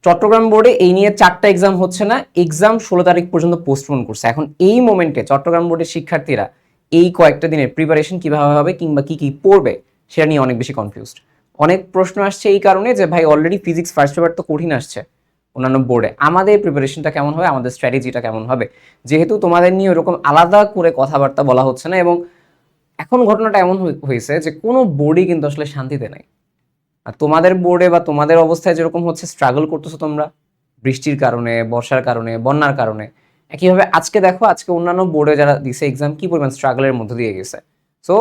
চট্টগ্রাম বোর্ডে এই নিয়ে 4টা এক্সাম হচ্ছে না, এক্সাম 16 তারিখ পর্যন্ত পোস্টপোন করছে। এখন এই মোমেন্টে চট্টগ্রাম বোর্ডের শিক্ষার্থীরা এই কয়েকটা দিনের প্রিপারেশন কিভাবে হবে কিংবা কি কি পড়বে সেটা নিয়ে অনেক বেশি কনফিউজড। অনেক প্রশ্ন আসছে এই কারণে যে ভাই অলরেডি ফিজিক্স ফার্স্ট পেপার তো কঠিন আসছে অন্যান্য বোর্ডে, আমাদের প্রিপারেশনটা কেমন হবে, আমাদের স্ট্র্যাটেজিটা কেমন হবে, যেহেতু তোমাদের নিয়ে ওরকম আলাদা করে কথাবার্তা বলা হচ্ছে না। এবং এখন ঘটনাটা এমন হয়েছে যে কোনো বোর্ডই কিন্তু আসলে শান্তিতে নাই। আর তোমাদের বোর্ডে বা তোমাদের অবস্থায় যেরকম হচ্ছে স্ট্রাগল করতেছো তোমরা বৃষ্টির কারণে, বর্ষার কারণে, বন্যার কারণে, একইভাবে আজকে দেখো আজকে অন্যান্য বোর্ডে যারা দিছে এক্সাম কি পরিমাণ স্ট্রাগলের মধ্যে দিয়ে গেছে। সো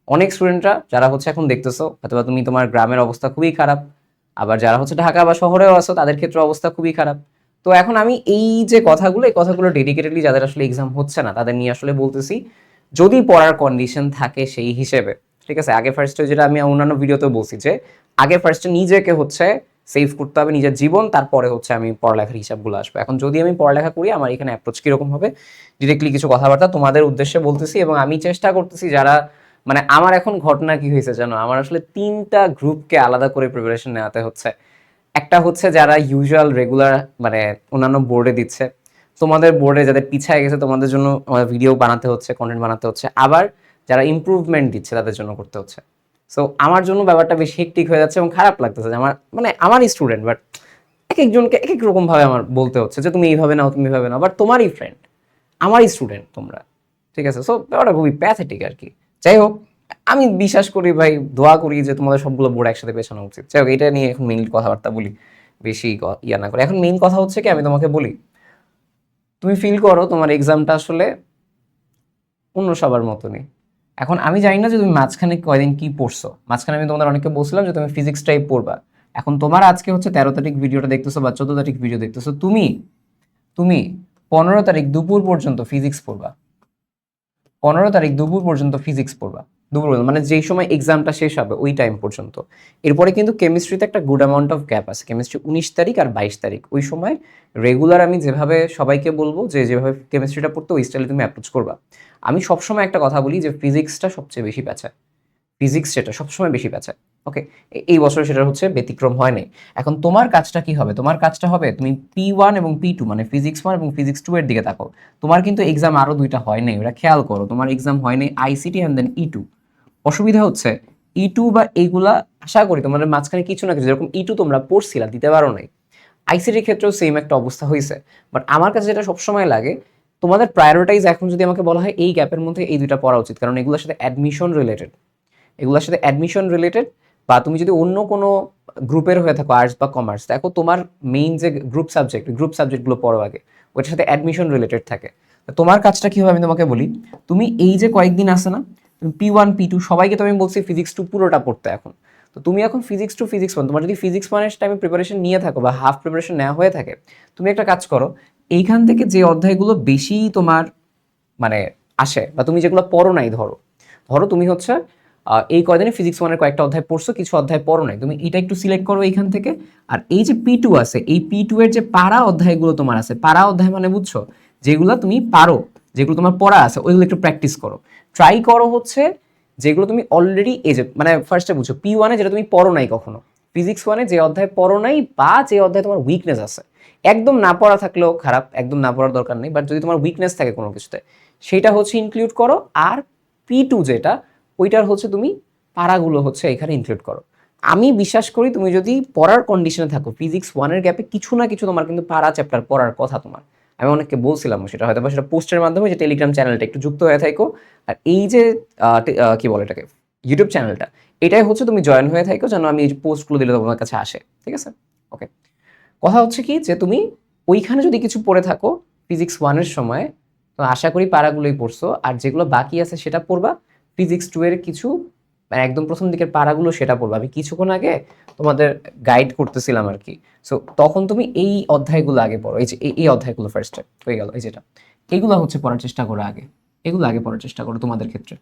অনেক স্টুডেন্টরা যারা হচ্ছে এখন দেখতেছো অথবা তুমি তোমার গ্রামের অবস্থা খুবই খারাপ, আবার যারা হচ্ছে ঢাকা বা শহরেও আছো তাদের ক্ষেত্রে অবস্থা খুবই খারাপ। তো এখন আমি এই যে কথাগুলো এই কথাগুলো ডেডিকেটেডলি যাদের আসলে এক্সাম হচ্ছে না তাদের নিয়ে আসলে বলতেছি, যদি পড়ার কন্ডিশন থাকে সেই হিসেবে, ঠিক আছে। আগে ফার্স্টে যেটা আমি অন্যান্য ভিডিওতে বলছি যে আগে ফার্স্টে নিজেকে হচ্ছে সেভ করতে হবে, নিজের জীবন, তারপরে হচ্ছে আমি পড়ালেখার হিসাবগুলো আসবে। এখন যদি আমি পড়ালেখা করি আমার এখানে অ্যাপ্রোচ কিরকম হবে ডিরেক্টলি কিছু কথাবার্তা তোমাদের উদ্দেশ্যে বলতেছি। এবং আমি চেষ্টা করতেছি যারা মানে আমার এখন ঘটনা কি হয়েছে জানো, আমার আসলে 3টা গ্রুপকে আলাদা করে প্রিপারেশন নেওয়াতে হচ্ছে। একটা হচ্ছে যারা ইউজুয়াল রেগুলার মানে অন্যান্য বোর্ডে দিচ্ছে, তোমাদের বোর্ডে যাদের পিছায় গেছে তোমাদের জন্য ভিডিও বানাতে হচ্ছে, কন্টেন্ট বানাতে হচ্ছে। আবার যারা ইমপ্রুভমেন্ট দিচ্ছে তাদের জন্য করতে হচ্ছে। সো আমার জন্য ব্যাপারটা বেশি হেক্টিক হয়ে যাচ্ছে এবং খারাপ লাগতেছে যে আমার মানে আমারই স্টুডেন্ট বাট এক একজনকে এক এক রকম ভাবে আমার বলতে হচ্ছে যে তুমি এইভাবে নাও তুমি এইভাবে নাও, বাট তোমারই ফ্রেন্ড, আমারই স্টুডেন্ট তোমরা, ঠিক আছে। সো ব্যাপারটা খুবই প্যাথেটিক আর কি। যাই হোক, আমি বিশ্বাস করি ভাই, দোয়া করি যে তোমাদের সবগুলো বোর্ড একসাথে পেছানো উচিত। যাই হোক, এটা নিয়ে এখন মেইন কথাবার্তা বলি, বেশি ইয়া না করে। এখন মেইন কথা হচ্ছে কি, আমি তোমাকে বলি, তুমি ফিল করো তোমার এক্সামটা আসলে অন্য সবার মতনই। এখন আমি জানি না যে তুমি মাঝখানে কয়দিন কি পড়ছো, মাঝখানে আমি তোমাদের অনেককে বলছিলাম যে তুমি ফিজিক্সটাই পড়বা। এখন তোমার আজকে হচ্ছে 13 তারিখ ভিডিওটা দেখতেছো বা 14 তারিখ ভিডিও দেখতেছো, তুমি তুমি 15 তারিখ দুপুর পর্যন্ত ফিজিক্স পড়বা। 15 তারিখ দুপুর পর্যন্ত ফিজিক্স পড়বা, দুপুর পর্যন্ত মানে যেই সময় এক্সামটা শেষ হবে ওই টাইম পর্যন্ত। এরপরে কিন্তু কেমিস্ট্রিতে একটা গুড অ্যামাউন্ট অফ গ্যাপ আছে, কেমিস্ট্রি 19 তারিখ আর 22 তারিখ। ওই সময় রেগুলার আমি যেভাবে সবাইকে বলবো যে যেভাবে কেমিস্ট্রিটা পড়তে ওই স্টাইলে তুমি অ্যাপ্রোচ করবা। আমি সবসময় একটা কথা বলি যে ফিজিক্সটা সবচেয়ে বেশি প্যাঁচায়, ফিজিক্স সেটা সবসময় বেশি প্যাঁচায়। ওকে, এই বছর সেটা হচ্ছে ব্যতিক্রম হয় নাই। এখন তোমার কাজটা কি হবে, তোমার কাজটা হবে তুমি P1 এবং P2 মানে ফিজিক্স 1 এবং ফিজিক্স 2 এর দিকে তাকাও। তোমার কিন্তু এক্সাম আরো 2টা হয় নাই, ওটা খেয়াল করো। তোমার এক্সাম হয় নাই আইসিটি অ্যান্ড দেন E2। অসুবিধা হচ্ছে E2 বা এইগুলা আশা করি তোমাদের মাঝখানে কিছু না কিছু, যেরকম E2 তোমরা পড়ছিলা দিতে পারো নাই, আইসিটির ক্ষেত্রেও সেম একটা অবস্থা হয়েছে। বাট আমার কাছে যেটা সবসময় লাগে, তোমাদের প্রায়োরিটাইজ এখন যদি আমাকে বলা হয় এই গ্যাপের মধ্যে এই 2টা পড়া উচিত, কারণ এগুলোর সাথে অ্যাডমিশন রিলেটেড, এগুলোর সাথে অ্যাডমিশন রিলেটেড। বা তুমি যদি অন্য কোনো গ্রুপের হয়ে থাকো, আর্টস বা কমার্স, দেখো তোমার মেইন যে গ্রুপ সাবজেক্টগুলো পড়ো আগে, ওইটার সাথে অ্যাডমিশন রিলেটেড থাকে। তো তোমার কাজটা কি হবে আমি তোমাকে বলি, তুমি এই যে কয়েকদিন আসে না, তুমি P1 P2 সবাইকে তো আমি বলছি ফিজিক্স 2 পুরোটা পড়তে। এখন তো তুমি এখন ফিজিক্স 2 ফিজিক্স 1, তোমার যদি ফিজিক্স 1-এর টাইমে প্রিপারেশন নিয়ে থাকো বা হাফ প্রিপারেশন নেওয়া হয়ে থাকে, তুমি একটা কাজ করো, এইখান থেকে যে অধ্যায়গুলো বেশি তোমার মানে আসে বা তুমি যেগুলো পড়ো নাই, ধরো ধরো তুমি হচ্ছে এই কয়দিনে ফিজিক্স 1-এর কয়েকটা অধ্যায় পড়ছো, কিছু অধ্যায় পড়ো নাই, তুমি এটা একটু সিলেক্ট করো এইখান থেকে। আর এই যে P2 আছে, এই P2 এর যে পারা অধ্যায়গুলো তোমার আছে, পারা অধ্যায় মানে বুঝছো, যেগুলো তুমি পারো, যেগুলো তোমার পড়া আছে ওইগুলো একটু প্র্যাকটিস করো। ট্রাই করো হচ্ছে যেগুলো তুমি অলরেডি এই যে মানে ফার্স্টে বুঝছো P1-এ যেটা তুমি পড়ো নাই কখনো, ফিজিক্স 1-এ যে অধ্যায় পড়ো নাই বা যে অধ্যায় তোমার উইকনেস আছে, একদম না পড়া থাকলেও খারাপ, একদম না পড়ার দরকার নেই, বাট যদি তোমার উইকনেস থাকে কোনো কিছুতে সেটা হচ্ছে ইনক্লুড করো। আর P2 যেটা, ওইটার হচ্ছে তুমি পারাগুলো হচ্ছে এখানে ইনক্লুড করো। আমি বিশ্বাস করি তুমি যদি পড়ার কন্ডিশনে থাকো, ফিজিক্স 1-এর গ্যাপে কিছু না কিছু তোমার কিন্তু পারা চ্যাপ্টার পড়ার কথা তোমার। আমি অনেককে বলছিলাম সেটা হয়তো বা সেটা পোস্টের মাধ্যমে, যে টেলিগ্রাম চ্যানেলটা একটু যুক্ত হয়ে থাকো। আর এই যে কি বলে এটাকে, ইউটিউব চ্যানেলটা, এটাই হচ্ছে তুমি জয়েন হয়ে থাকো যেন আমি এই যে পোস্টগুলো দিলে তোমার কাছে আসে, ঠিক আছে। ওকে, কথা হচ্ছে কি যে তুমি ওইখানে যদি কিছু পড়ে থাকো ফিজিক্স 1-এর সময়, তো আশা করি পারাগুলোই পড়ছো, আর যেগুলো বাকি আছে সেটা পড়বা। ফিজিক্স 2-এর কিছু মানে একদম প্রথম দিকের পারাগুলো সেটা পড়বা। আমি কিছুক্ষণ আগে তোমাদের গাইড করতেছিলাম আর কি। সো তখন তুমি এই অধ্যায়গুলো আগে পড়ো, এই যে এই অধ্যায়গুলো ফার্স্টে হয়ে গেল, এই যেটা এইগুলো হচ্ছে পড়ার চেষ্টা করো আগে, এগুলো আগে পড়ার চেষ্টা করো তোমাদের ক্ষেত্রে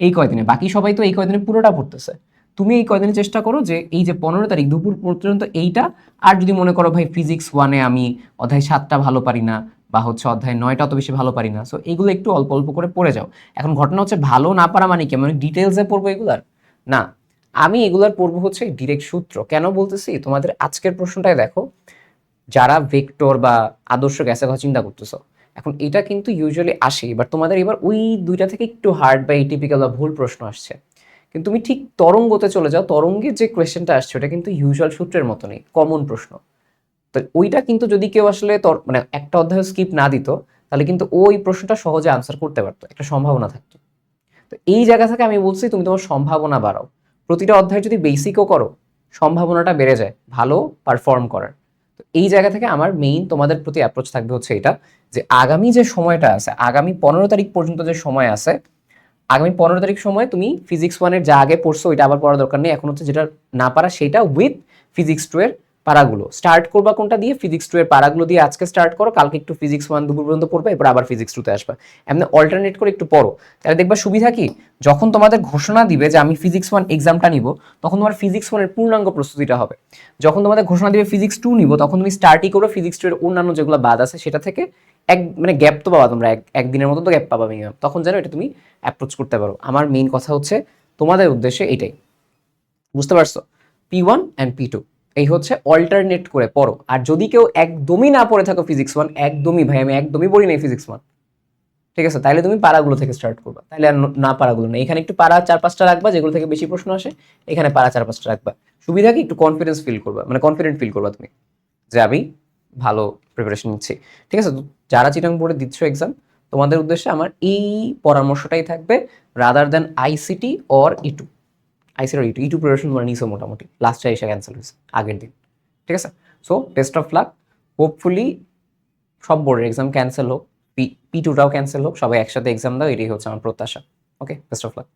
এই কয়দিনে। বাকি সবাই তো এই কয়দিনে পুরোটা পড়তেছে, তুমি এই কয়দিনে চেষ্টা করো যে এই যে 15 তারিখ দুপুর পর্যন্ত এইটা। আর যদি মনে করো ভাই ফিজিক্স 1-এ আমি অধ্যায় 7টা ভালো পারি না বা হচ্ছে অধ্যায় 9টা অত বেশি ভালো পারি না, সো এগুলো একটু অল্প অল্প করে পড়ে যাও। এখন ঘটনা হচ্ছে ভালো না পারা মানে কি মানে ডিটেলসে পড়বো এগুলার না, আমি এগুলার পড়বো হচ্ছে ডিরেক্ট সূত্র। কেন বলতেছি, তোমাদের আজকের প্রশ্নটাই দেখো, যারা ভেক্টর বা আদর্শ গ্যাসের কথা চিন্তা করতেছো, এখন এটা কিন্তু ইউজুয়ালি আসে, বাট তোমাদের এবার ওই দুইটা থেকে একটু হার্ড বা এটিপিক্যাল বা ভুল প্রশ্ন আসছে। কিন্তু তুমি ঠিক তরঙ্গতে চলে যাও, তরঙ্গের যে কোয়েশ্চেনটা আসছে ওটা কিন্তু ইউজুয়াল সূত্রের মতনই কমন প্রশ্ন। তো ওইটা কিন্তু যদি কেউ আসলে মানে একটা অধ্যায় স্কিপ না দিত, তাহলে কিন্তু ওই প্রশ্নটা সহজে আনসার করতে পারতো, একটা সম্ভাবনা থাকতো। তো এই জায়গা থেকে আমি বলছি তুমি তোমার সম্ভাবনা বাড়াও। প্রতিটা অধ্যায় যদি বেসিকও করো, সম্ভাবনাটা বেড়ে যায় ভালো পারফর্ম করার। তো এই জায়গা থেকে আমার মেইন তোমাদের প্রতি অ্যাপ্রোচ থাকবে হচ্ছে এটা, যে আগামী যে সময়টা আছে, আগামী 15 তারিখ পর্যন্ত যে সময় আছে, আগামী 15 তারিখ সময় তুমি ফিজিক্স ওয়ানের যা আগে পড়ছো ওইটা আবার পড়ার দরকার নেই। এখন হচ্ছে যেটা না পারা সেটা উইথ ফিজিক্স টু এর পারাগুলো স্টার্ট করবা কোনটা দিয়ে, ফিজিক্স টু এর পারাগুলো দিয়ে আজকে স্টার্ট করো, কালকে একটু ফিজিক্স ওয়ান দুপুর পর্যন্ত পড়বে, এরপর আবার ফিজিক্স টুতে আসবা। এমনি অল্টারনেট করে একটু পড়ো, তাহলে দেখবা সুবিধা কি, যখন তোমাদের ঘোষণা দিবে যে আমি ফিজিক্স ওয়ান এক্সামটা নিব, তখন তোমার ফিজিক্স ওয়ানের পূর্ণাঙ্গ প্রস্তুতিটা হবে। যখন তোমাদের ঘোষণা দিবে ফিজিক্স টু নিব, তখন তুমি স্টার্টই করো ফিজিক্স টু এর অন্যান্য যেগুলো বাদ আছে সেটা থেকে। মানে গ্যাপ তো পাবা তোমরা, একদিনের মতো তো গ্যাপ পাবা মিনিমাম, তখন যেন এটা তুমি অ্যাপ্রোচ করতে পারো। আমার মেইন কথা হচ্ছে তোমাদের উদ্দেশ্যে এটাই, বুঝতে পারছো? P1 অ্যান্ড P2 এই হচ্ছে অল্টারনেট করে পড়ো। আর যদি কেউ একদমই না পড়ে থাকো ফিজিক্স ওয়ান, একদমই ভাই আমি একদমই পড়ি নাই ফিজিক্স ওয়ান, ঠিক আছে, তাহলে তুমি পারাগুলো থেকে স্টার্ট করবা, তাহলে আর না পারাগুলো না, এখানে একটু পারা 4-5টা রাখবা যেগুলো থেকে বেশি প্রশ্ন আসে, এখানে পারা 4-5টা রাখবা। সুবিধা কি, একটু কনফিডেন্স ফিল করবা, মানে কনফিডেন্ট ফিল করবা তুমি যে আমি ভালো প্রিপারেশন নিচ্ছি। ঠিক আছে, তো যারা চিটাং বোর্ডে দিচ্ছ এক্সাম, তোমাদের উদ্দেশ্যে আমার এই পরামর্শটাই থাকবে, রাদার দ্যান আইসিটি অর ইটু। আইসিটি অর ইটু, ইটু প্রিপারেশন তোমরা নিছো মোটামুটি, লাস্টে এসে ক্যান্সেল হয়েছে আগের দিন। ঠিক আছে, so best of luck. Hopefully সব বোর্ডের এক্সাম ক্যান্সেল হোক, পি টুটাও ক্যান্সেল হোক, সবাই একসাথে এক্সাম দাও, এটাই হচ্ছে আমার প্রত্যাশা। ওকে, বেস্ট অফ লাক।